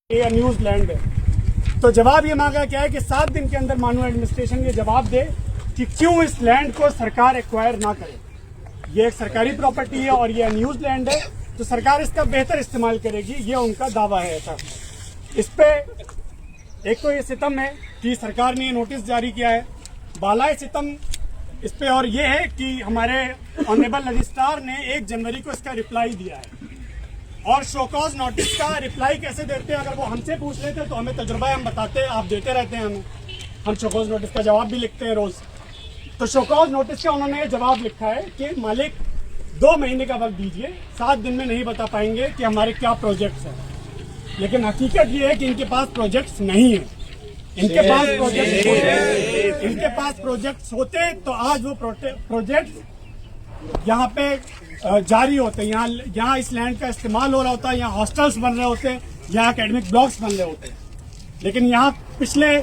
ये news land है। तो जवाब ये मांगा गया है कि 7 दिन के अंदर मानव एडमिनिस्ट्रेशन ये जवाब दे कि क्यों इस लैंड को सरकार एक्वायर ना करे। ये एक सरकारी प्रॉपर्टी है और ये न्यूज लैंड है, तो सरकार इसका बेहतर इस्तेमाल करेगी, ये उनका दावा है। ऐसा इस पे एक तो ये सितम है कि सरकार ने नोटिस जारी किया है, बालाए सितम इस पे, और ये है कि हमारे ऑनरेबल रजिस्ट्रार ने 1 जनवरी को इसका रिप्लाई दिया है। और शोकॉज नोटिस का रिप्लाई कैसे देते हैं, अगर वो हमसे पूछ लेते तो हमें तजुर्बा है, हम बताते हैं, आप देते रहते हैं हमें, हम शोकॉज नोटिस का जवाब भी लिखते हैं रोज। तो शोकॉज नोटिस का उन्होंने जवाब लिखा है कि मालिक 2 महीने का वक्त दीजिए, 7 दिन में नहीं बता पाएंगे कि हमारे क्या प्रोजेक्ट्स हैं। लेकिन हकीकत ये है कि इनके पास प्रोजेक्ट्स नहीं है। इनके पास प्रोजेक्ट्स होते तो आज वो प्रोजेक्ट्स यहाँ पे जारी होते, यहाँ इस लैंड का इस्तेमाल हो रहा होता, यहाँ हॉस्टल्स बन रहे होते, यहाँ एकेडमिक ब्लॉक्स बन रहे होते। लेकिन यहाँ पिछले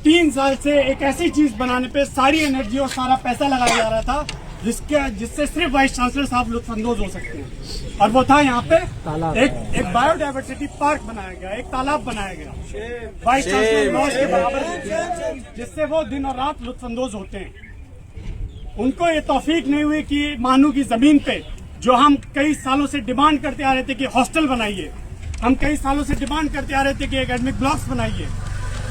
3 साल से एक ऐसी चीज बनाने पे सारी एनर्जी और सारा पैसा लगाया जा रहा था जिससे सिर्फ वाइस चांसलर साहब लुत्फानंदोज हो सकते हैं, और वो था यहाँ पे एक बायोडाइवर्सिटी पार्क बनाया गया, एक तालाब बनाया गया वाइस चांसलर लॉज के बराबर, जिससे वो दिन और रात लुत्फानंदोज होते हैं। उनको ये तौफीक नहीं हुई कि मानू की जमीन पे जो हम कई सालों से डिमांड करते आ रहे थे कि हॉस्टल बनाइए, हम कई सालों से डिमांड करते आ रहे थे कि एकेडमिक ब्लॉक्स बनाइए,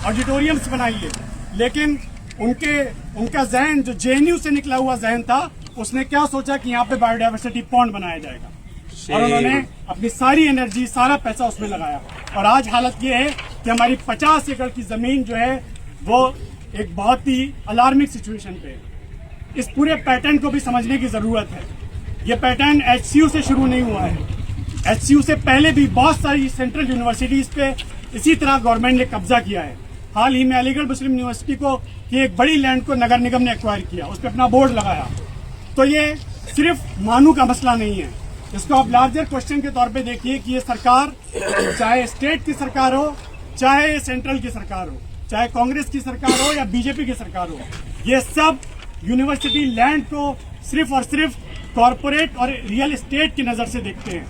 ऑडिटोरियम्स बनाइए, लेकिन उनका जहन जो जेएनयू से निकला हुआ जहन था, उसने क्या सोचा कि यहाँ पे बायोडाइवर्सिटी पॉन्ड बनाया जाएगा, और उन्होंने अपनी सारी एनर्जी सारा पैसा उसमें लगाया। और आज हालत ये है कि हमारी 50 एकड़ की जमीन जो है वो एक बहुत ही अलार्मिंग सिचुएशन पे है। इस पूरे पैटर्न को भी समझने की जरूरत है। ये पैटर्न एचसीयू से शुरू नहीं हुआ है, एचसीयू से पहले भी बहुत सारी सेंट्रल यूनिवर्सिटीज पे इसी तरह गवर्नमेंट ने कब्जा किया है। हाल ही में अलीगढ़ मुस्लिम यूनिवर्सिटी को की एक बड़ी लैंड को नगर निगम ने एक्वायर किया, उस पर अपना बोर्ड लगाया। तो ये सिर्फ मानू का मसला नहीं है, इसको आप लार्जर क्वेश्चन के तौर पे देखिए कि ये सरकार, चाहे स्टेट की सरकार हो, चाहे सेंट्रल की सरकार हो, चाहे कांग्रेस की सरकार हो या बीजेपी की सरकार हो, ये सब यूनिवर्सिटी लैंड को सिर्फ और सिर्फ कॉरपोरेट और रियल एस्टेट की नजर से देखते हैं।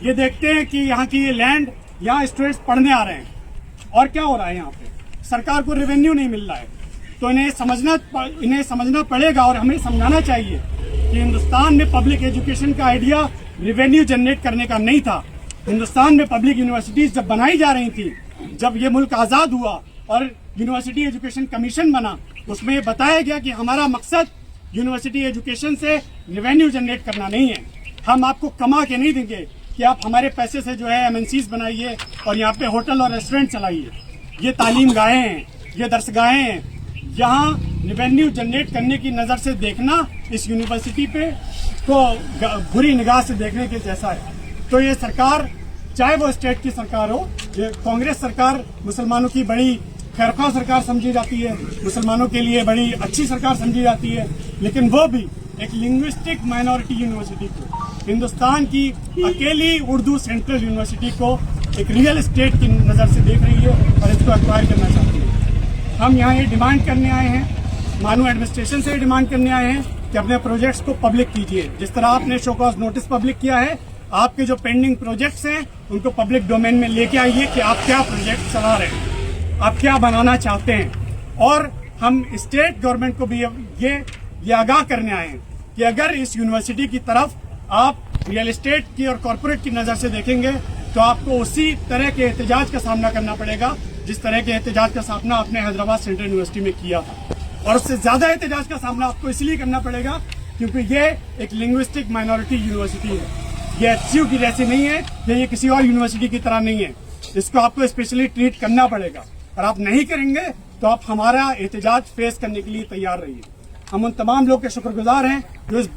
ये देखते हैं कि यहाँ की ये लैंड, यहाँ स्टूडेंट्स पढ़ने आ रहे हैं, और क्या हो रहा है यहाँ पे, सरकार को रेवेन्यू नहीं मिल रहा है। तो इन्हें समझना पड़ेगा और हमें समझाना चाहिए कि हिंदुस्तान में पब्लिक एजुकेशन का आइडिया रेवेन्यू जनरेट करने का नहीं था। हिंदुस्तान में पब्लिक यूनिवर्सिटीज जब बनाई जा रही थी, जब ये मुल्क आजाद हुआ और यूनिवर्सिटी एजुकेशन कमीशन बना, उसमें ये बताया गया कि हमारा मकसद यूनिवर्सिटी एजुकेशन से रेवेन्यू जनरेट करना नहीं है, हम आपको कमा के नहीं देंगे कि आप हमारे पैसे से जो है एमएनसीज बनाइए और यहाँ पे होटल और रेस्टोरेंट चलाइए। ये तालीम गाहें हैं, ये दरसगाहें हैं। यहाँ रेवेन्यू जनरेट करने की नज़र से देखना इस यूनिवर्सिटी पे तो बुरी निगाह से देखने के जैसा है। तो ये सरकार, चाहे वो स्टेट की सरकार हो, ये कांग्रेस सरकार मुसलमानों की बड़ी खैरख्वाह सरकार समझी जाती है, मुसलमानों के लिए बड़ी अच्छी सरकार समझी जाती है, लेकिन वो भी एक लिंग्विस्टिक माइनॉरिटी यूनिवर्सिटी को, हिंदुस्तान की अकेली उर्दू सेंट्रल यूनिवर्सिटी को एक रियल एस्टेट की नज़र से देख रही है और इसको एक्वायर करना चाहती है। हम यहाँ ये डिमांड करने आए हैं, मानू एडमिनिस्ट्रेशन से डिमांड करने आए हैं कि अपने प्रोजेक्ट्स को पब्लिक कीजिए। जिस तरह आपने शोकॉज नोटिस पब्लिक किया है, आपके जो पेंडिंग प्रोजेक्ट्स हैं उनको पब्लिक डोमेन में लेके आइए कि आप क्या प्रोजेक्ट चला रहे हैं, आप क्या बनाना चाहते हैं। और हम स्टेट गवर्नमेंट को भी ये आगाह करने आए हैं कि अगर इस यूनिवर्सिटी की तरफ आप रियल एस्टेट की और कॉरपोरेट की नज़र से देखेंगे तो आपको उसी तरह के एहतजाज का सामना करना पड़ेगा जिस तरह के एहतजाज का सामना आपने हैदराबाद सेंट्रल यूनिवर्सिटी में किया था, और उससे ज़्यादा एहतजाज का सामना आपको इसलिए करना पड़ेगा क्योंकि ये एक लिंग्विस्टिक माइनॉरिटी यूनिवर्सिटी है। ये एचसीयू की जैसी नहीं है या ये किसी और यूनिवर्सिटी की तरह नहीं है, इसको आपको स्पेशली ट्रीट करना पड़ेगा। और आप नहीं करेंगे तो आप हमारा एहतजाज फेस करने के लिए तैयार रहिए। हम उन तमाम लोग के शुक्रगुजार हैं जो इस